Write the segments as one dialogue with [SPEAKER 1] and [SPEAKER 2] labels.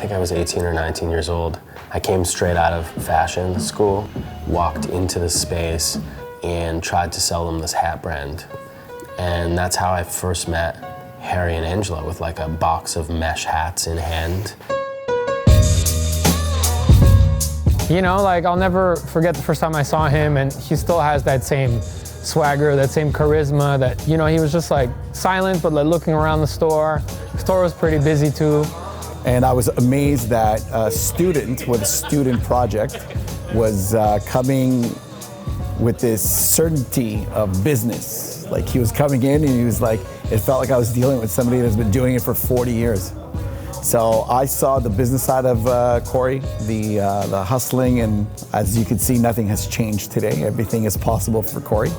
[SPEAKER 1] think I was 18 or 19 years old. I came straight out of fashion school, walked into the space and tried to sell them this hat brand. And that's how I first met Harry and Angela, with like a box of mesh hats in hand.
[SPEAKER 2] You know, like I'll never forget the first time I saw him, and he still has that same swagger, that same charisma, that, you know, he was just like silent, but like looking around the store. The store was pretty busy too.
[SPEAKER 3] And I was amazed that a student with a student project was coming with this certainty of business. Like he was coming in and he was like, it felt like I was dealing with somebody that's been doing it for 40 years. So I saw the business side of Corey, the hustling, and as you can see, nothing has changed today. Everything is possible for Corey.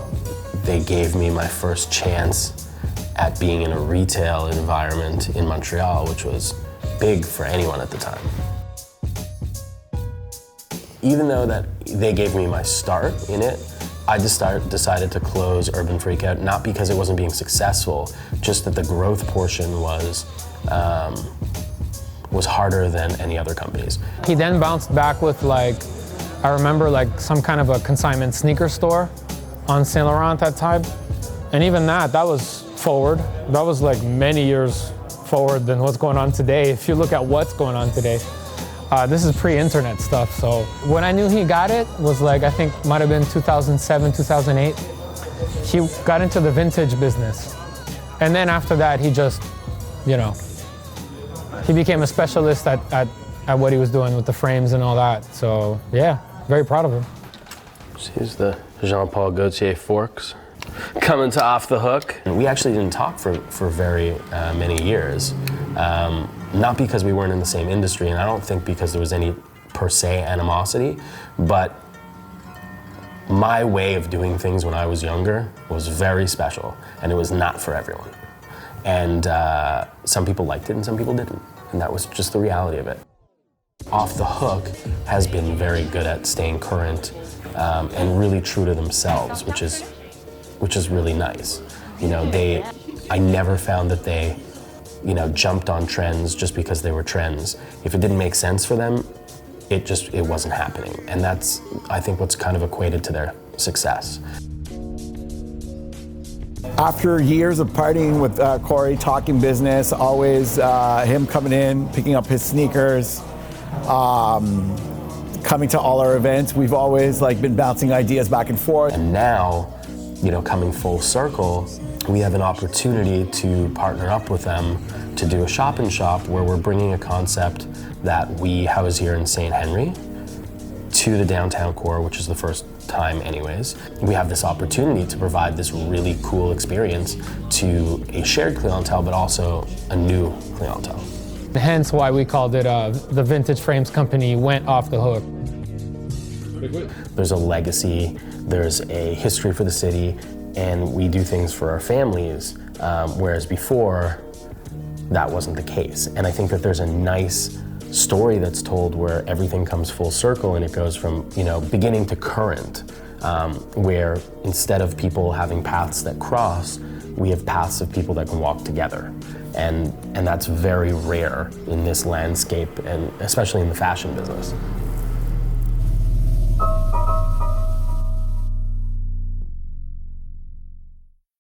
[SPEAKER 1] They gave me my first chance at being in a retail environment in Montreal, which was big for anyone at the time. Even though that they gave me my start in it, I just decided to close Urban Freakout, not because it wasn't being successful, just that the growth portion was harder than any other companies.
[SPEAKER 2] He then bounced back with like, I remember like some kind of a consignment sneaker store on Saint Laurent at that time. And even that was forward. That was like many years forward than what's going on today. If you look at what's going on today, this is pre-internet stuff. So when I knew he got it was like, I think might have been 2007, 2008. He got into the vintage business. And then after that, he just, you know, he became a specialist at what he was doing with the frames and all that. So yeah, very proud of him.
[SPEAKER 1] Here's the Jean-Paul Gaultier forks coming to Off the Hook. We actually didn't talk for very many years. Not because we weren't in the same industry, and I don't think because there was any per se animosity, but my way of doing things when I was younger was very special, and it was not for everyone. And some people liked it and some people didn't, and that was just the reality of it. Off the Hook has been very good at staying current and really true to themselves, which is really nice. You know, I never found that they, you know, jumped on trends just because they were trends. If it didn't make sense for them, it wasn't happening. And that's, I think, what's kind of equated to their success.
[SPEAKER 3] After years of partying with Corey, talking business, always him coming in, picking up his sneakers, coming to all our events, we've always like been bouncing ideas back and forth.
[SPEAKER 1] And now, you know, coming full circle, we have an opportunity to partner up with them to do a shop-in-shop where we're bringing a concept that we house here in St. Henry to the downtown core, which is the first time anyways. We have this opportunity to provide this really cool experience to a shared clientele, but also a new clientele.
[SPEAKER 2] Hence why we called it the Vintage Frames Company went off the hook.
[SPEAKER 1] There's a legacy, there's a history for the city, and we do things for our families, whereas before, that wasn't the case. And I think that there's a nice story that's told where everything comes full circle and it goes from, you know, beginning to current, where instead of people having paths that cross, we have paths of people that can walk together. And that's very rare in this landscape, and especially in the fashion business.